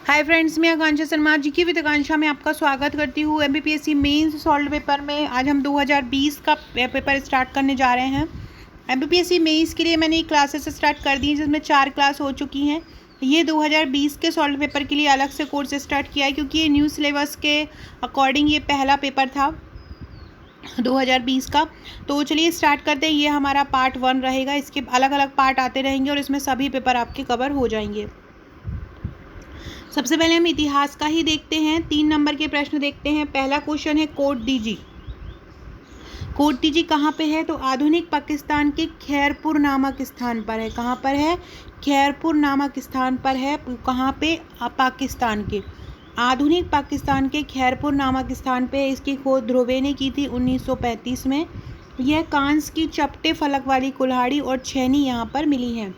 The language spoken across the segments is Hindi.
हाय फ्रेंड्स, मैं आकांक्षा शर्मा जी की विद आकांक्षा में आपका स्वागत करती हूँ। एमपीपीएससी मेंस सॉल्व पेपर में आज हम 2020 का पेपर स्टार्ट करने जा रहे हैं। एमपीपीएससी मेंस के लिए मैंने क्लासेस स्टार्ट कर दी हैं, जिसमें 4 क्लास हो चुकी हैं। ये 2020 के सॉल्व पेपर के लिए अलग से कोर्स स्टार्ट किया है, क्योंकि ये न्यू सिलेबस के अकॉर्डिंग ये पहला पेपर था 2020 का। तो चलिए स्टार्ट करते हैं। ये हमारा पार्ट 1 रहेगा, इसके अलग अलग पार्ट आते रहेंगे और इसमें सभी पेपर आपके कवर हो जाएंगे। सबसे पहले हम इतिहास का ही देखते हैं। 3 नंबर के प्रश्न देखते हैं। पहला क्वेश्चन है कोट डीजी। कोट डीजी कहाँ पे है? तो आधुनिक पाकिस्तान के खैरपुर नामक स्थान पर है। कहाँ पर है? खैरपुर नामक स्थान पर है। कहाँ पे? पाकिस्तान के आधुनिक पाकिस्तान के खैरपुर नामक स्थान पे इसकी खोज ध्रुवे ने की थी 1935 में। यह कांस की चपटे फलक वाली कुल्हाड़ी और छेनी यहाँ पर मिली है।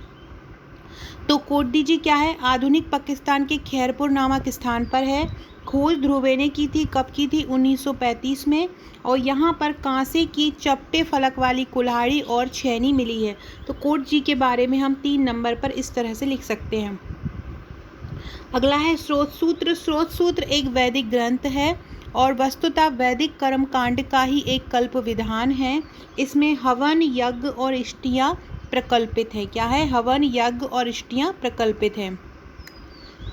तो कोट डीजी क्या है? आधुनिक पाकिस्तान के खैरपुर नामक स्थान पर है। खोज ध्रुवे ने की थी। कब की थी? 1935 में। और यहाँ पर कांसे की चपटे फलक वाली कुल्हाड़ी और छेनी मिली है। तो कोट जी के बारे में हम 3 नंबर पर इस तरह से लिख सकते हैं। अगला है स्रोत सूत्र। स्रोत सूत्र एक वैदिक ग्रंथ है और वस्तुतः वैदिक कर्म कांड का ही एक कल्प विधान है। इसमें हवन, यज्ञ और इष्टियाँ प्रकल्पित है। क्या है? हवन, यज्ञ और इष्टियाँ प्रकल्पित है।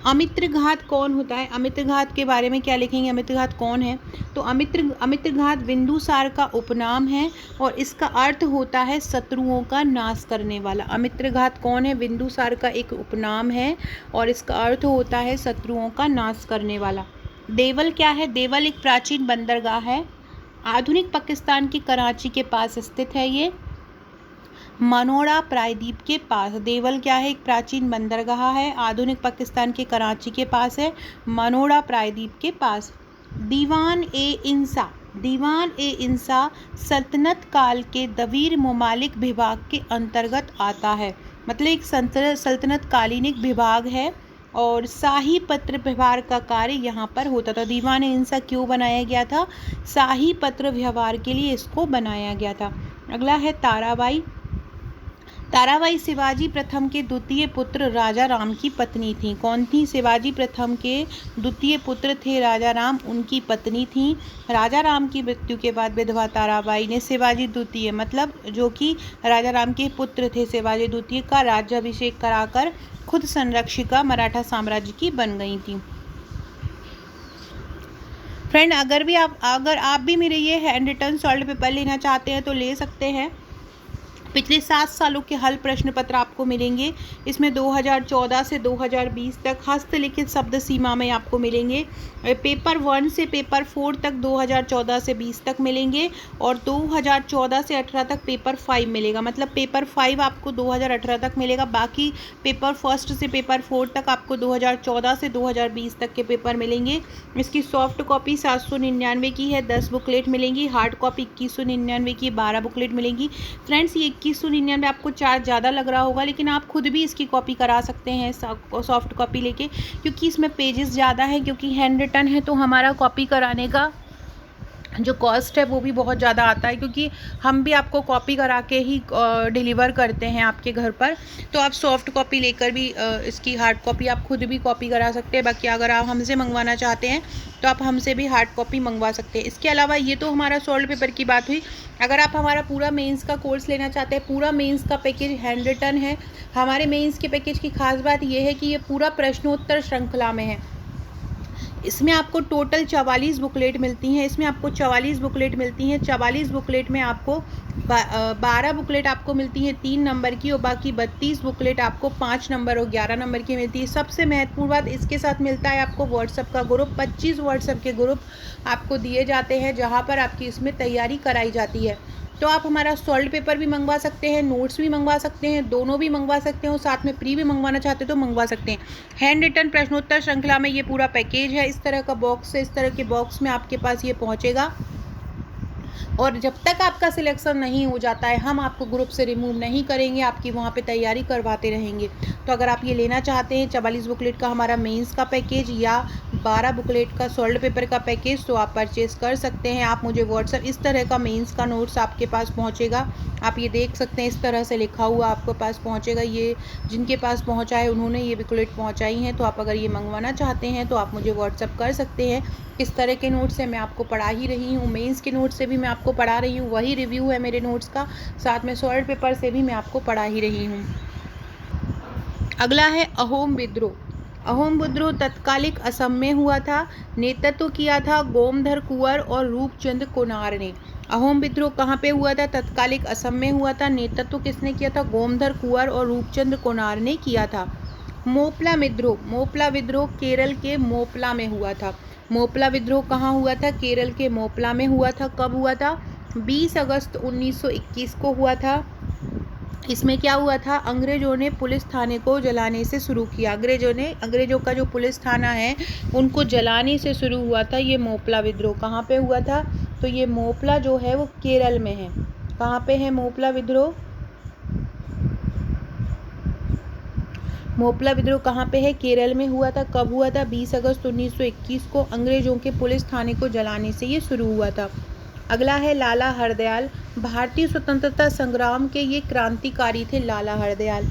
अमित्र घात कौन होता है? अमित्र घात के बारे में क्या लिखेंगे? अमित्र घात कौन है? तो अमित्र घात बिंदुसार का उपनाम है और इसका अर्थ होता है शत्रुओं का नाश करने वाला। अमित्र घात कौन है? बिंदुसार का एक उपनाम है और इसका अर्थ होता है शत्रुओं का नाश करने वाला। देवल क्या है? देवल एक प्राचीन बंदरगाह है। आधुनिक पाकिस्तान की कराची के पास स्थित है। ये मनोड़ा प्रायद्वीप के पास। देवल क्या है? एक प्राचीन बंदरगाह है। आधुनिक पाकिस्तान के कराची के पास है, मनोड़ा प्रायद्वीप के पास। दीवान ए इंसा। दीवान ए इंसा सल्तनत काल के दवीर ममालिक विभाग के अंतर्गत आता है। मतलब एक सल्तनत कालीन एक विभाग है और शाही पत्र व्यवहार का कार्य यहाँ पर होता था। दीवान ए इंसा क्यों बनाया गया था? शाही पत्र व्यवहार के लिए इसको बनाया गया था। अगला है ताराबाई। ताराबाई शिवाजी प्रथम के द्वितीय पुत्र राजा राम की पत्नी थी। कौन थी? शिवाजी प्रथम के द्वितीय पुत्र थे राजा राम, उनकी पत्नी थी। राजा राम की मृत्यु के बाद विधवा ताराबाई ने शिवाजी द्वितीय, मतलब जो कि राजा राम के पुत्र थे शिवाजी द्वितीय, का राज्याभिषेक कराकर खुद संरक्षिका मराठा साम्राज्य की बन गई थी। फ्रेंड, अगर आप भी मेरे ये हैंड रिटन सॉल्व पेपर लेना चाहते हैं तो ले सकते हैं। पिछले 7 सालों के हल प्रश्न पत्र आपको मिलेंगे। इसमें 2014 से 2020 तक हस्तलिखित शब्द सीमा में आपको मिलेंगे। पेपर 1 से पेपर 4 तक 2014 से 20 तक मिलेंगे और 2014 से 18 तक पेपर 5 मिलेगा। मतलब पेपर 5 आपको 2018 तक मिलेगा। बाकी पेपर 1 से पेपर 4 तक आपको 2014 से 2020 तक के पेपर मिलेंगे। इसकी सॉफ्ट कॉपी 799 की है, 10 बुकलेट मिलेंगी। हार्ड कॉपी 2199 की 12 बुकलेट मिलेंगी। फ्रेंड्स, ये 2199 आपको चार्ज ज़्यादा लग रहा होगा, लेकिन आप खुद भी इसकी कॉपी करा सकते हैं सॉफ्ट कॉपी लेके, क्योंकि इसमें पेजेस ज़्यादा हैं। क्योंकि हैंड रिटन है तो हमारा कॉपी कराने का जो कॉस्ट है वो भी बहुत ज़्यादा आता है, क्योंकि हम भी आपको कॉपी करा के ही डिलीवर करते हैं आपके घर पर। तो आप सॉफ्ट कॉपी लेकर भी इसकी हार्ड कॉपी आप खुद भी कॉपी करा सकते हैं। बाकी अगर आप हमसे मंगवाना चाहते हैं तो आप हमसे भी हार्ड कॉपी मंगवा सकते हैं। इसके अलावा ये तो हमारा सॉल्व पेपर की बात हुई। अगर आप हमारा पूरा मेंस का कोर्स लेना चाहते हैं, पूरा मेंस का पैकेज हैंड रिटन है। हमारे मेंस के पैकेज की खास बात ये है कि ये पूरा प्रश्नोत्तर श्रृंखला में है। इसमें आपको टोटल 44 बुकलेट मिलती हैं। इसमें आपको 44 बुकलेट मिलती हैं। 44 बुकलेट में आपको 12 बुकलेट आपको मिलती हैं 3 नंबर की और बाकी 32 बुकलेट आपको 5 नंबर और 11 नंबर की मिलती है। सबसे महत्वपूर्ण बात, इसके साथ मिलता है आपको व्हाट्सएप का ग्रुप। 25 व्हाट्सएप के ग्रुप आपको दिए जाते हैं, जहाँ पर आपकी इसमें तैयारी कराई जाती है। तो आप हमारा सॉल्व पेपर भी मंगवा सकते हैं, नोट्स भी मंगवा सकते हैं, दोनों भी मंगवा सकते हैं और साथ में प्री भी मंगवाना चाहते हैं तो मंगवा सकते हैं। हैंड रिटन प्रश्नोत्तर श्रृंखला में ये पूरा पैकेज है। इस तरह का बॉक्स है, इस तरह के बॉक्स में आपके पास ये पहुंचेगा और जब तक आपका सिलेक्शन नहीं हो जाता है हम आपको ग्रुप से रिमूव नहीं करेंगे, आपकी वहाँ पे तैयारी करवाते रहेंगे। तो अगर आप ये लेना चाहते हैं 44 बुकलेट का हमारा मेंस का पैकेज या 12 बुकलेट का सॉल्ड पेपर का पैकेज तो आप परचेज़ कर सकते हैं। आप मुझे व्हाट्सएप, इस तरह का मेंस का नोट्स आपके पास पहुंचेगा। आप ये देख सकते हैं, इस तरह से लिखा हुआ आपके पास पहुंचेगा। ये जिनके पास पहुंचा है उन्होंने ये बुकलेट पहुंचाई हैं। तो आप अगर ये मंगवाना चाहते हैं तो आप मुझे व्हाट्सएप कर सकते हैं। किस तरह के नोट्स है मैं आपको पढ़ा ही रही हूँ, मेंस के नोट्स से भी मैं आपको पढ़ा रही हूँ, वही रिव्यू है मेरे नोट्स का, साथ में सॉल्ड पेपर से भी मैं आपको पढ़ा ही रही हूँ। अगला है अहोम विद्रोह। अहोम विद्रोह तत्कालिक असम में हुआ था। नेतृत्व किया था गोमधर कुंवर और रूपचंद कोनार ने। अहोम विद्रोह कहाँ पे हुआ था? तत्कालिक असम में हुआ था। नेतृत्व किसने किया था? गोमधर कुंवर और रूपचंद कोनार ने किया था। मोपला विद्रोह, मोपला विद्रोह केरल के मोपला में हुआ था। मोपला विद्रोह कहाँ हुआ था? केरल के मोपला में हुआ था। कब हुआ था? 20 अगस्त 1921 को हुआ था। इसमें क्या हुआ था? अंग्रेजों ने पुलिस थाने को जलाने से शुरू किया। अंग्रेजों का जो पुलिस थाना है उनको जलाने से शुरू हुआ था ये मोपला विद्रोह। कहाँ पे हुआ था? तो ये मोपला जो है वो केरल में है। कहाँ पे है मोपला विद्रोह? मोपला विद्रोह कहाँ पे है? केरल में हुआ था। कब हुआ था? 20 अगस्त 1921 को अंग्रेजों के पुलिस थाने को जलाने से ये शुरू हुआ था। अगला है लाला हरदयाल। भारतीय स्वतंत्रता संग्राम के ये क्रांतिकारी थे लाला हरदयाल।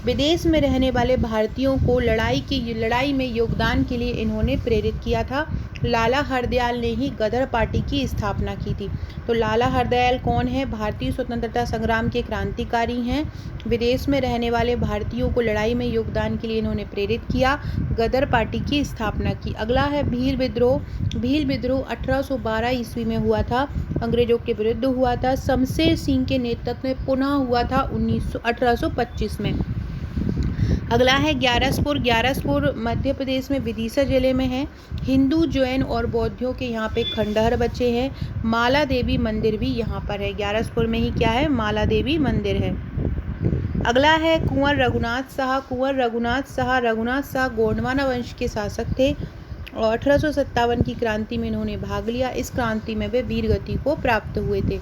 विदेश में रहने वाले भारतीयों को लड़ाई में योगदान के लिए इन्होंने प्रेरित किया था। लाला हरदयाल ने ही गदर पार्टी की स्थापना की थी। तो लाला हरदयाल कौन है? भारतीय स्वतंत्रता संग्राम के क्रांतिकारी हैं। विदेश में रहने वाले भारतीयों को लड़ाई में योगदान के लिए इन्होंने प्रेरित किया, गदर पार्टी की स्थापना की। अगला है भील विद्रोह। भील विद्रोह 1812 ईस्वी में हुआ था, अंग्रेजों के विरुद्ध हुआ था। शमशेर सिंह के नेतृत्व में पुनः हुआ था 1825 में। अगला है ग्यारसपुर। ग्यारसपुर मध्य प्रदेश में विदिशा जिले में है। हिंदू, जैन और बौद्धों के यहाँ पे खंडहर बचे हैं। माला देवी मंदिर भी यहाँ पर है। ग्यारसपुर में ही क्या है? माला देवी मंदिर है। अगला है कुंवर रघुनाथ शाह। कुंवर रघुनाथ शाह गोंडवाना वंश के शासक थे और 1857 की क्रांति में इन्होंने भाग लिया। इस क्रांति में वे वीर गति को प्राप्त हुए थे।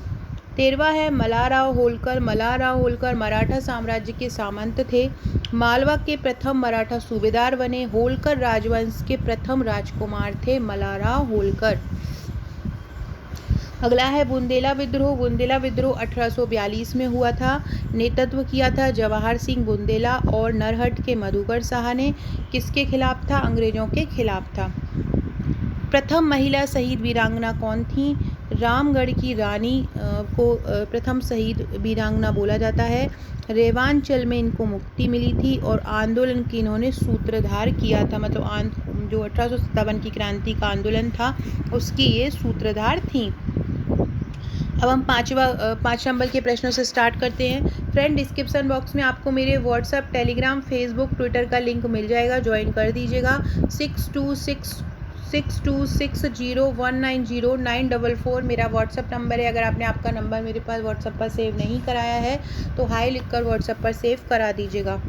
13वां है मल्हारराव होलकर। मल्हारराव होलकर मराठा साम्राज्य के सामंत थे। मालवा के प्रथम मराठा सूबेदार बने। होलकर राजवंश के प्रथम राजकुमार थे मल्हारराव होलकर। अगला है बुंदेला विद्रोह। बुंदेला विद्रोह 1842 में हुआ था। नेतृत्व किया था जवाहर सिंह बुंदेला और नरहट के मधुकर शाह ने। किसके खिलाफ था? अंग्रेजों के खिलाफ था। प्रथम महिला शहीद वीरांगना कौन थी? रामगढ़ की रानी को प्रथम शहीद वीरांगना बोला जाता है। रेवांचल में इनको मुक्ति मिली थी और आंदोलन की इन्होंने सूत्रधार किया था। मतलब जो 1857 की क्रांति का आंदोलन था उसकी ये सूत्रधार थी। अब हम 5 नंबर के प्रश्नों से स्टार्ट करते हैं। फ्रेंड, डिस्क्रिप्शन बॉक्स में आपको मेरे व्हाट्सएप, टेलीग्राम, फेसबुक, ट्विटर का लिंक मिल जाएगा, ज्वाइन कर दीजिएगा। 6260190944 मेरा व्हाट्सएप नंबर है। अगर आपने आपका नंबर मेरे पास व्हाट्सएप पर सेव नहीं कराया है तो हाई लिखकर व्हाट्सएप पर सेव करा दीजिएगा।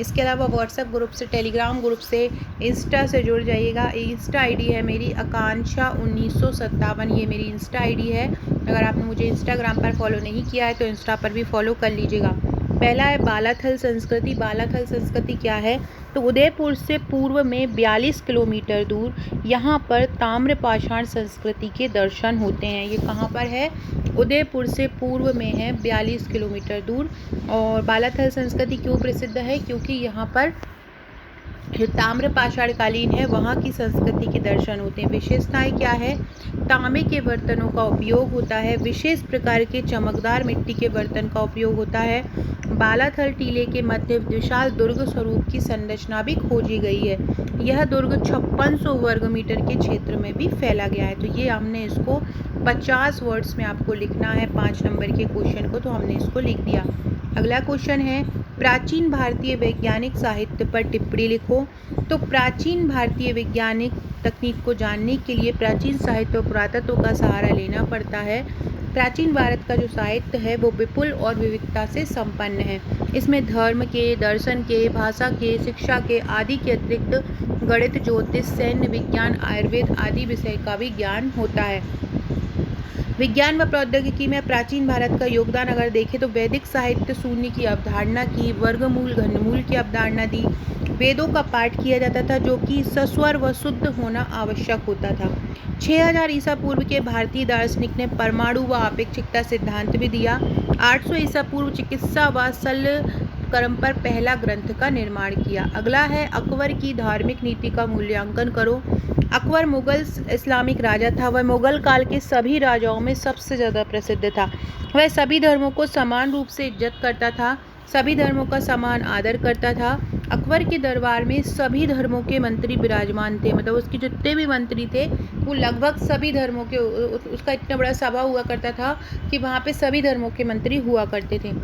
इसके अलावा व्हाट्सएप ग्रुप से, टेलीग्राम ग्रुप से, इंस्टा से जुड़ जाइएगा। इंस्टा आईडी है मेरी आकांक्षा 1957, ये मेरी इंस्टा आईडी है। अगर आपने मुझे इंस्टाग्राम पर फॉलो नहीं किया है तो इंस्टा पर भी फॉलो कर लीजिएगा। पहला है बालाथल संस्कृति। बालाथल संस्कृति क्या है? तो उदयपुर से पूर्व में 42 किलोमीटर दूर यहाँ पर ताम्रपाषाण संस्कृति के दर्शन होते हैं। ये कहाँ पर है? उदयपुर से पूर्व में है, 42 किलोमीटर दूर। और बालाथल संस्कृति क्यों प्रसिद्ध है? क्योंकि यहाँ पर जो ताम्रपाषाण कालीन है वहाँ की संस्कृति के दर्शन होते हैं। विशेषताएं क्या है? तांबे के बर्तनों का उपयोग होता है। विशेष प्रकार के चमकदार मिट्टी के बर्तन का उपयोग होता है। बालाथल टीले के मध्य विशाल दुर्ग स्वरूप की संरचना भी खोजी गई है। यह दुर्ग 5600 वर्ग मीटर के क्षेत्र में भी फैला गया है। तो ये हमने इसको 50 वर्ड्स में आपको लिखना है 5 नंबर के क्वेश्चन को, तो हमने इसको लिख दिया। अगला क्वेश्चन है प्राचीन भारतीय वैज्ञानिक साहित्य पर टिप्पणी लिखो। तो प्राचीन भारतीय वैज्ञानिक तकनीक को जानने के लिए प्राचीन साहित्य और पुरातत्व का सहारा लेना पड़ता है। प्राचीन भारत का जो साहित्य है वो विपुल और विविधता से संपन्न है। इसमें धर्म के, दर्शन के, भाषा के, शिक्षा के आदि के अतिरिक्त गणित, ज्योतिष, सैन्य विज्ञान, आयुर्वेद आदि विषय का भी ज्ञान होता है। विज्ञान व प्रौद्योगिकी में प्राचीन भारत का योगदान अगर देखें तो वैदिक साहित्य शून्य की अवधारणा की, वर्गमूल, घनमूल की अवधारणा दी। वेदों का पाठ किया जाता था, जो कि सस्वर व शुद्ध होना आवश्यक होता था। 6000 ईसा पूर्व के भारतीय दार्शनिक ने परमाणु व अपेक्षिकता सिद्धांत भी दिया। 800 ईसा पूर्व चिकित्सा व कर्म पर पहला ग्रंथ का निर्माण किया। अगला है अकबर की धार्मिक नीति का मूल्यांकन करो। अकबर मुगल इस्लामिक राजा था। वह मुगल काल के सभी राजाओं में सबसे ज़्यादा प्रसिद्ध था। वह सभी धर्मों को समान रूप से इज्जत करता था, सभी धर्मों का समान आदर करता था। अकबर के दरबार में सभी धर्मों के मंत्री विराजमान थे, मतलब उसके जितने भी मंत्री थे वो लगभग सभी धर्मों के, उसका इतना बड़ा सभा हुआ करता था कि वहाँ पे सभी धर्मों के मंत्री हुआ करते थे।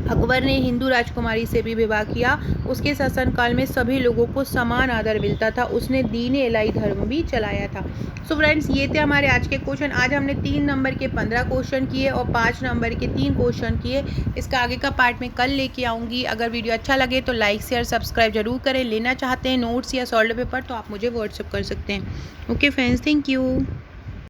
अकबर ने हिंदू राजकुमारी से भी विवाह किया। उसके शासनकाल में सभी लोगों को समान आदर मिलता था। उसने दीन इलाही धर्म भी चलाया था। सो फ्रेंड्स, ये थे हमारे आज के क्वेश्चन। आज हमने 3 नंबर के 15 क्वेश्चन किए और 5 नंबर के 3 क्वेश्चन किए। इसका आगे का पार्ट मैं कल लेके आऊँगी। अगर वीडियो अच्छा लगे तो लाइक शेयर सब्सक्राइब जरूर करें। लेना चाहते हैं नोट्स या सॉल्व पेपर तो आप मुझे व्हाट्सअप कर सकते हैं। Okay friends, thank you.